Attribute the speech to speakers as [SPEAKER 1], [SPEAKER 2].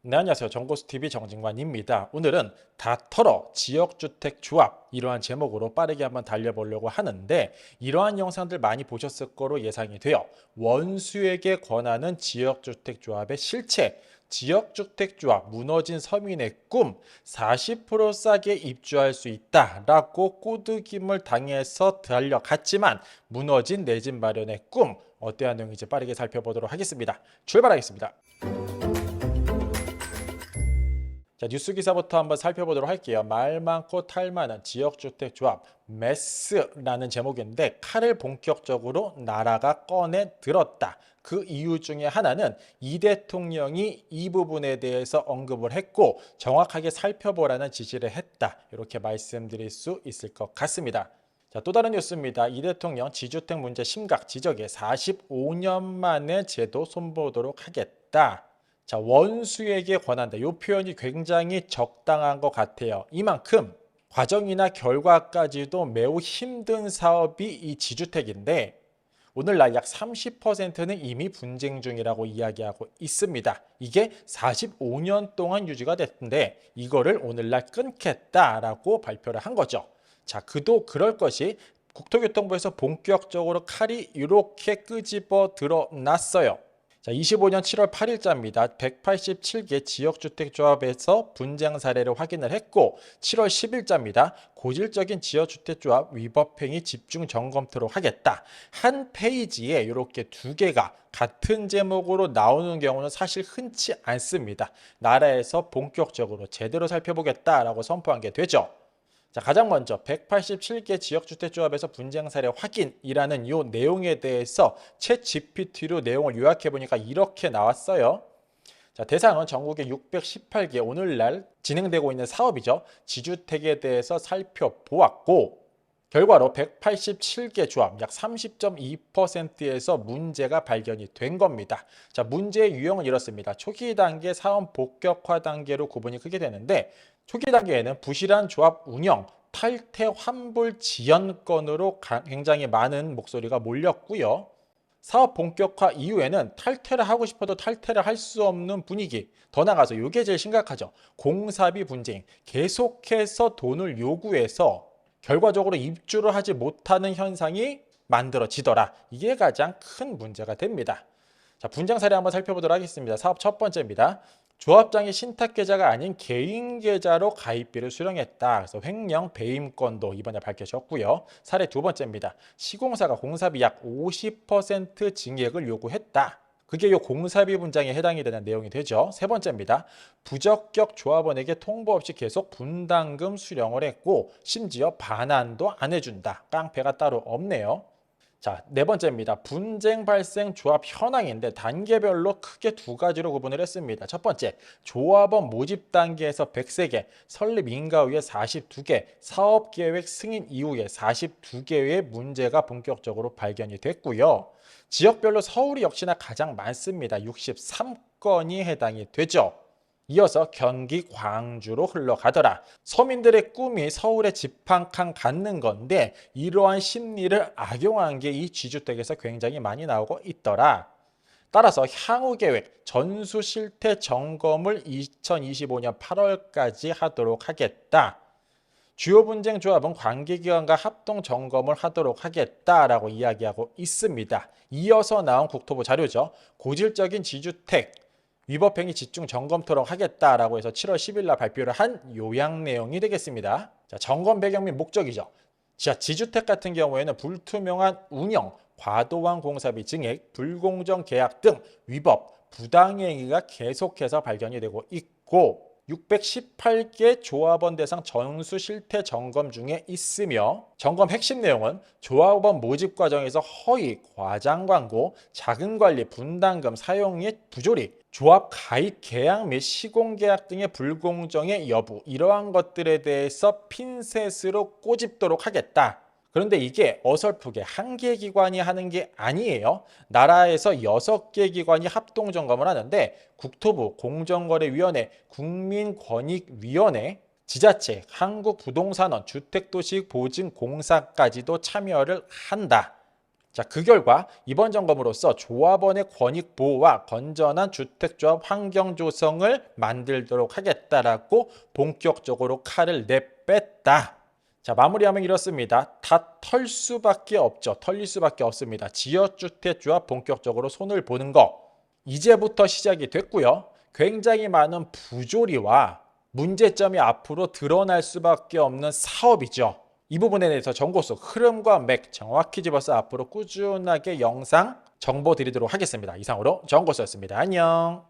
[SPEAKER 1] 네, 안녕하세요. 정보수TV 정진관입니다. 오늘은 다 털어 지역주택조합 이러한 제목으로 빠르게 한번 달려보려고 하는데 이러한 영상들 많이 보셨을 거로 예상이 돼요. 원수에게 권하는 지역주택조합의 실체, 지역주택조합 무너진 서민의 꿈 40% 싸게 입주할 수 있다라고 꼬드김을 당해서 달려갔지만 무너진 내 집 마련의 꿈 어떠한 내용인지 빠르게 살펴보도록 하겠습니다. 출발하겠습니다. 자, 뉴스 기사부터 한번 살펴보도록 할게요. 말 많고 탈 많은 지역주택조합 메스라는 제목인데 칼을 본격적으로 나라가 꺼내 들었다. 그 이유 중에 하나는 이 대통령이 이 부분에 대해서 언급을 했고 정확하게 살펴보라는 지시를 했다. 이렇게 말씀드릴 수 있을 것 같습니다. 자, 또 다른 뉴스입니다. 이 대통령 지주택 문제 심각 지적에 45년 만에 제도 손보도록 하겠다. 자, 원수에게 권한다. 이 표현이 굉장히 적당한 것 같아요. 이만큼 과정이나 결과까지도 매우 힘든 사업이 이 지주택인데 오늘날 약 30%는 이미 분쟁 중이라고 이야기하고 있습니다. 이게 45년 동안 유지가 됐는데 이거를 오늘날 끊겠다라고 발표를 한 거죠. 자, 그도 그럴 것이 국토교통부에서 본격적으로 칼이 이렇게 끄집어 드러났어요. 자, 25년 7월 8일자입니다. 187개 지역주택조합에서 분쟁 사례를 확인을 했고 7월 10일자입니다. 고질적인 지역주택조합 위법행위 집중 점검토록 하겠다. 한 페이지에 이렇게 두 개가 같은 제목으로 나오는 경우는 사실 흔치 않습니다. 나라에서 본격적으로 제대로 살펴보겠다라고 선포한 게 되죠. 자, 가장 먼저 187개 지역주택조합에서 분쟁 사례 확인이라는 이 내용에 대해서 챗 GPT로 내용을 요약해 보니까 이렇게 나왔어요. 자, 대상은 전국의 618개 오늘날 진행되고 있는 사업이죠. 지주택에 대해서 살펴보았고 결과로 187개 조합 약 30.2%에서 문제가 발견이 된 겁니다. 자, 문제의 유형은 이렇습니다. 초기 단계 사업 본격화 단계로 구분이 크게 되는데 초기 단계에는 부실한 조합 운영, 탈퇴 환불 지연 건으로 굉장히 많은 목소리가 몰렸고요. 사업 본격화 이후에는 탈퇴를 하고 싶어도 탈퇴를 할 수 없는 분위기. 더 나가서 이게 제일 심각하죠. 공사비 분쟁. 계속해서 돈을 요구해서 결과적으로 입주를 하지 못하는 현상이 만들어지더라. 이게 가장 큰 문제가 됩니다. 자, 분쟁 사례 한번 살펴보도록 하겠습니다. 사업 첫 번째입니다. 조합장이 신탁 계좌가 아닌 개인 계좌로 가입비를 수령했다. 그래서 횡령 배임건도 이번에 밝혀졌고요. 사례 두 번째입니다. 시공사가 공사비 약 50% 증액을 요구했다. 그게 이 공사비 분쟁에 해당이 되는 내용이 되죠. 세 번째입니다. 부적격 조합원에게 통보 없이 계속 분담금 수령을 했고 심지어 반환도 안 해준다. 깡패가 따로 없네요. 자, 네 번째입니다. 분쟁 발생 조합 현황인데 단계별로 크게 두 가지로 구분을 했습니다. 첫 번째, 조합원 모집 단계에서 103개, 설립 인가 후에 42개, 사업계획 승인 이후에 42개의 문제가 본격적으로 발견이 됐고요. 지역별로 서울이 역시나 가장 많습니다. 63건이 해당이 되죠. 이어서 경기 광주로 흘러가더라. 서민들의 꿈이 서울에 집 한 칸 갖는 건데 이러한 심리를 악용한 게 이 지주택에서 굉장히 많이 나오고 있더라. 따라서 향후 계획 전수 실태 점검을 2025년 8월까지 하도록 하겠다. 주요 분쟁 조합은 관계기관과 합동 점검을 하도록 하겠다라고 이야기하고 있습니다. 이어서 나온 국토부 자료죠. 고질적인 지주택 위법행위 집중 점검토록 하겠다라고 해서 7월 10일 날 발표를 한 요약 내용이 되겠습니다. 자, 점검 배경 및 목적이죠. 자, 지주택 같은 경우에는 불투명한 운영, 과도한 공사비 증액, 불공정 계약 등 위법, 부당행위가 계속해서 발견이 되고 있고 618개 조합원 대상 전수 실태 점검 중에 있으며 점검 핵심 내용은 조합원 모집 과정에서 허위, 과장 광고, 자금 관리, 분담금 사용 및 부조리, 조합 가입 계약 및 시공 계약 등의 불공정의 여부 이러한 것들에 대해서 핀셋으로 꼬집도록 하겠다. 그런데 이게 어설프게 한 개 기관이 하는 게 아니에요. 나라에서 6개 기관이 합동 점검을 하는데 국토부, 공정거래위원회, 국민권익위원회, 지자체, 한국부동산원, 주택도시보증공사까지도 참여를 한다. 자, 그 결과 이번 점검으로써 조합원의 권익 보호와 건전한 주택조합 환경 조성을 만들도록 하겠다라고 본격적으로 칼을 내뺐다. 자, 마무리하면 이렇습니다. 다 털 수밖에 없죠. 털릴 수밖에 없습니다. 지역주택조합 본격적으로 손을 보는 거 이제부터 시작이 됐고요. 굉장히 많은 부조리와 문제점이 앞으로 드러날 수밖에 없는 사업이죠. 이 부분에 대해서 정보 속 흐름과 맥 정확히 집어서 앞으로 꾸준하게 영상 정보 드리도록 하겠습니다. 이상으로 정보소였습니다. 안녕.